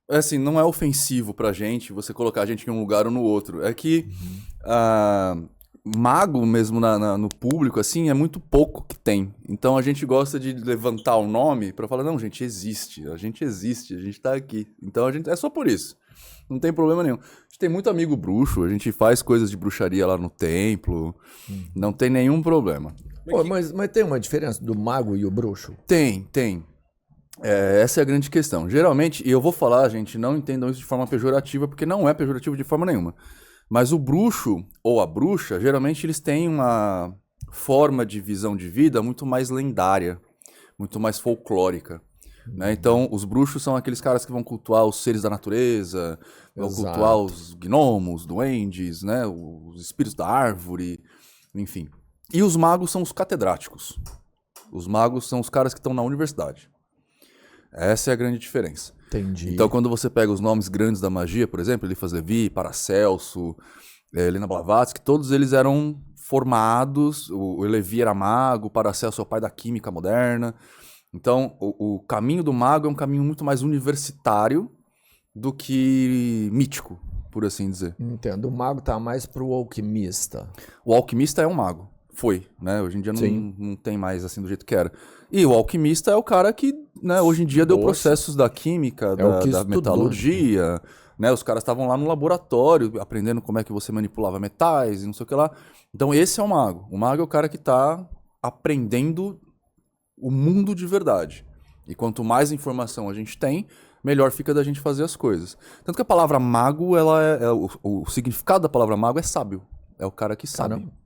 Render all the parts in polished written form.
assim, não é ofensivo pra gente você colocar a gente em um lugar ou no outro. É que Uhum. mago mesmo no público, assim, é muito pouco que tem. Então a gente gosta de levantar o nome pra falar, não, gente existe, a gente tá aqui. Então a gente, é só por isso. Não tem problema nenhum. A gente tem muito amigo bruxo, a gente faz coisas de bruxaria lá no templo, não Uhum. tem nenhum problema. Mas Pô, que... mas tem uma diferença do mago e o bruxo? Tem. Essa é a grande questão. Geralmente, e eu vou falar, gente, não entendam isso de forma pejorativa, porque não é pejorativo de forma nenhuma. Mas o bruxo ou a bruxa, geralmente eles têm uma forma de visão de vida muito mais lendária, muito mais folclórica. Né? Uhum. Então, os bruxos são aqueles caras que vão cultuar os seres da natureza, vão cultuar Exato. os gnomos, duendes, né? Os espíritos da árvore, enfim. E os magos são os catedráticos. Os magos são os caras que estão na universidade. Essa é a grande diferença. Então, Entendi. quando você pega os nomes grandes da magia, por exemplo, Eliphas Levi, Paracelso, Helena Blavatsky, todos eles eram formados, o Levi era mago, o Paracelso é o pai da química moderna. Então, o caminho do mago é um caminho muito mais universitário do que mítico, por assim dizer. Entendo. O mago tá mais pro alquimista. O alquimista é um mago. Foi, né? Hoje em dia Sim. não tem mais assim do jeito que era. E o alquimista é o cara que, né, hoje em dia deu Poxa, processos da química, é o que da estudou. metalurgia, né? Os caras estavam lá no laboratório aprendendo como é que você manipulava metais e não sei o que lá. Então esse é o mago. O mago é o cara que tá aprendendo o mundo de verdade. E quanto mais informação a gente tem, melhor fica da gente fazer as coisas. Tanto que a palavra mago, o significado da palavra mago é sábio. É o cara que sabe. Caramba.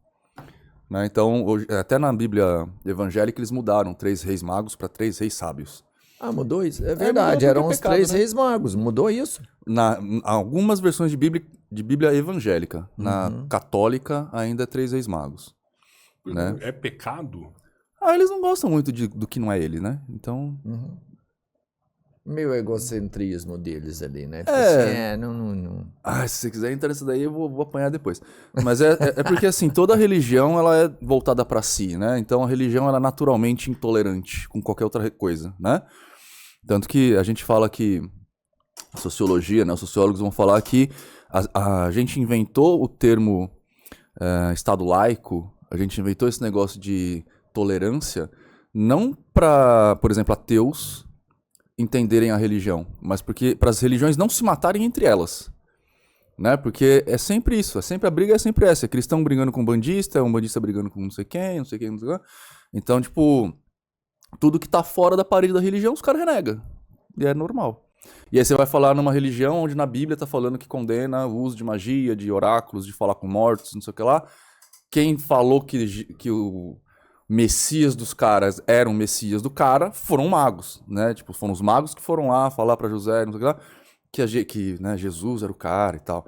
Né? Então, até na Bíblia evangélica, eles mudaram 3 reis magos para 3 reis sábios. Ah, mudou isso? É Mudou verdade, porque é eram os pecado, três né? reis magos. Mudou isso? Algumas versões de Bíblia evangélica. Na Uhum. católica, ainda é 3 reis magos. Né? É pecado? Eles não gostam muito do que não é ele, né? Então, Uhum. Meio egocentrismo deles ali, né? Tipo assim, é... não. Se você quiser entrar nisso daí, eu vou apanhar depois. Mas é porque, assim, toda religião, ela é voltada para si, né? Então, a religião, ela é naturalmente intolerante com qualquer outra coisa, né? Tanto que a gente fala que a sociologia, né? Os sociólogos vão falar que a gente inventou o termo Estado laico, a gente inventou esse negócio de tolerância, não para, por exemplo, ateus entenderem a religião, mas porque para as religiões não se matarem entre elas. Né? Porque é sempre isso, a briga é sempre essa. É cristão brigando com bandista, um bandista brigando com não sei quem, não sei quem, não sei quem. Então, tipo, tudo que tá fora da parede da religião, os caras renegam. E é normal. E aí você vai falar numa religião onde na Bíblia tá falando que condena o uso de magia, de oráculos, de falar com mortos, não sei o que lá. Quem falou que o Messias dos caras era o Messias do cara foram magos, né? Tipo, foram os magos que foram lá falar pra José, não sei o que lá, que né, Jesus era o cara e tal.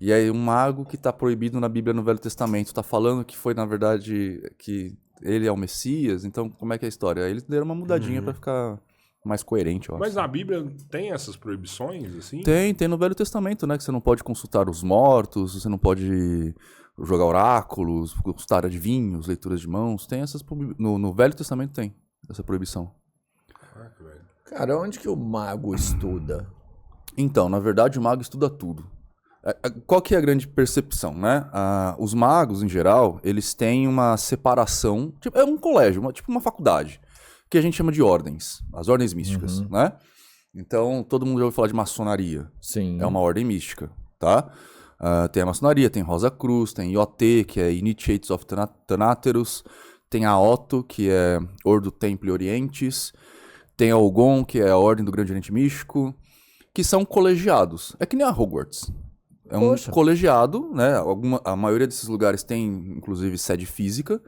E aí um mago que tá proibido na Bíblia no Velho Testamento tá falando que foi, na verdade, que ele é o Messias, então como é que é a história? Aí eles deram uma mudadinha pra ficar mais coerente, eu acho. Mas a Bíblia tem essas proibições, assim? Tem no Velho Testamento, né? Que você não pode consultar os mortos, você não pode jogar oráculos, consultar adivinhos, leituras de mãos. Tem essas. No Velho Testamento tem essa proibição. Caraca, velho. Cara, onde que o mago estuda? Então, na verdade, o mago estuda tudo. Qual que é a grande percepção, né? Os magos, em geral, eles têm uma separação. Tipo, é um colégio, tipo uma faculdade, que a gente chama de ordens, as ordens místicas, Uhum. né? Então, todo mundo já ouviu falar de maçonaria. É Sim. uma ordem mística, tá? Tem a maçonaria, tem Rosa Cruz, tem IoT, que é Initiates of Thanateros, tem a Otto, que é Ordo Templi Orientis, tem a Ogon, que é a Ordem do Grande Oriente Místico, que são colegiados. É que nem a Hogwarts. É um Poxa. colegiado, né? A maioria desses lugares tem, inclusive, sede física,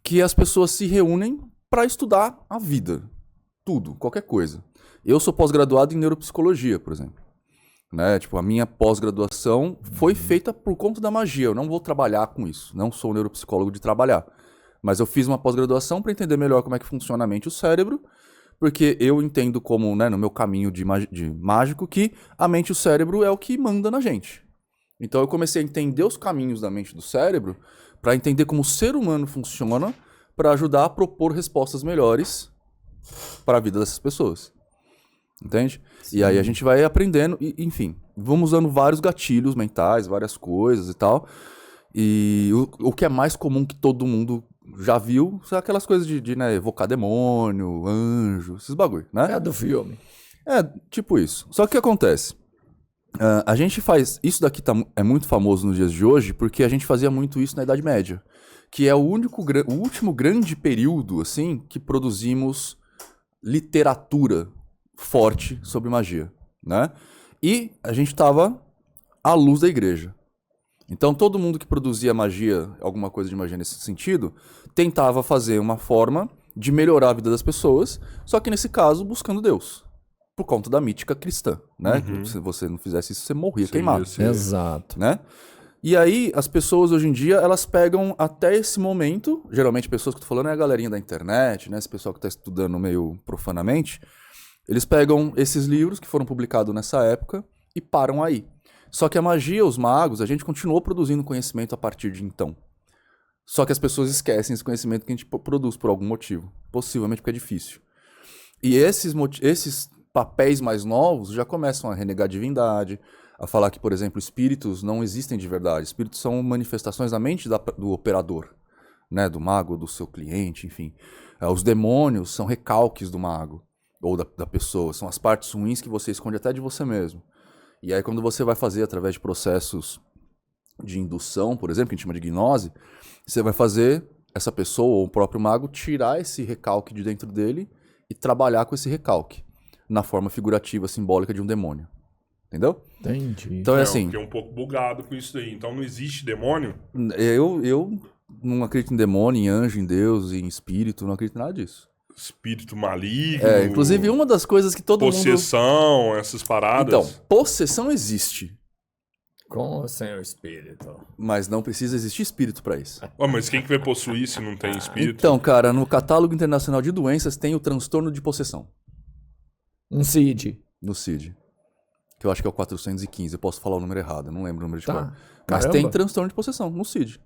que as pessoas se reúnem para estudar a vida. Tudo, qualquer coisa. Eu sou pós-graduado em neuropsicologia, por exemplo. Né? Tipo, a minha pós-graduação foi feita por conta da magia. Eu não vou trabalhar com isso. Não sou neuropsicólogo de trabalhar. Mas eu fiz uma pós-graduação para entender melhor como é que funciona a mente e o cérebro, porque eu entendo como, né, no meu caminho de mágico, que a mente e o cérebro é o que manda na gente. Então eu comecei a entender os caminhos da mente e do cérebro para entender como o ser humano funciona para ajudar a propor respostas melhores para a vida dessas pessoas. Entende? E aí a gente vai aprendendo, e, enfim, vamos usando vários gatilhos mentais, várias coisas e tal. E o que é mais comum que todo mundo já viu são aquelas coisas de né, evocar demônio, anjo, esses bagulho, né? É do filme. É, tipo isso. Só que o que acontece? A gente faz. Isso daqui é muito famoso nos dias de hoje porque a gente fazia muito isso na Idade Média. Que é o último grande período, assim, que produzimos literatura forte sobre magia, né? E a gente estava à luz da igreja. Então todo mundo que produzia magia, alguma coisa de magia nesse sentido, tentava fazer uma forma de melhorar a vida das pessoas, só que nesse caso buscando Deus. Por conta da mítica cristã, né? Se você não fizesse isso, você morria queimado, Exato. né? E aí, as pessoas hoje em dia, elas pegam até esse momento, geralmente pessoas que eu tô falando é a galerinha da internet, né? Esse pessoal que tá estudando meio profanamente, eles pegam esses livros que foram publicados nessa época e param aí. Só que a magia, os magos, a gente continuou produzindo conhecimento a partir de então. Só que as pessoas esquecem esse conhecimento que a gente produz por algum motivo. Possivelmente porque é difícil. E esses papéis mais novos já começam a renegar a divindade, a falar que, por exemplo, espíritos não existem de verdade. Espíritos são manifestações da mente do operador, né? Do mago, do seu cliente, enfim. Os demônios são recalques do mago ou da pessoa. São as partes ruins que você esconde até de você mesmo. E aí quando você vai fazer através de processos de indução, por exemplo, que a gente chama de gnose, você vai fazer essa pessoa ou o próprio mago tirar esse recalque de dentro dele e trabalhar com esse recalque na forma figurativa, simbólica de um demônio. Entendeu? Entendi. Então é Eu assim, fiquei um pouco bugado com isso daí. Então não existe demônio? eu não acredito em demônio, em anjo, em Deus, em espírito, não acredito em nada disso. Espírito maligno? Inclusive uma das coisas que todo mundo... Possessão, essas paradas? Então, possessão existe, Com o Senhor Espírito. mas não precisa existir espírito pra isso. Ué, mas quem que vai possuir se não tem espírito? Então, cara, no Catálogo Internacional de Doenças tem o transtorno de possessão, Um CID. no CID. Que eu acho que é o 415, eu posso falar o número errado, eu não lembro o número de Tá. cor. Mas Caramba. tem transtorno de possessão no CID.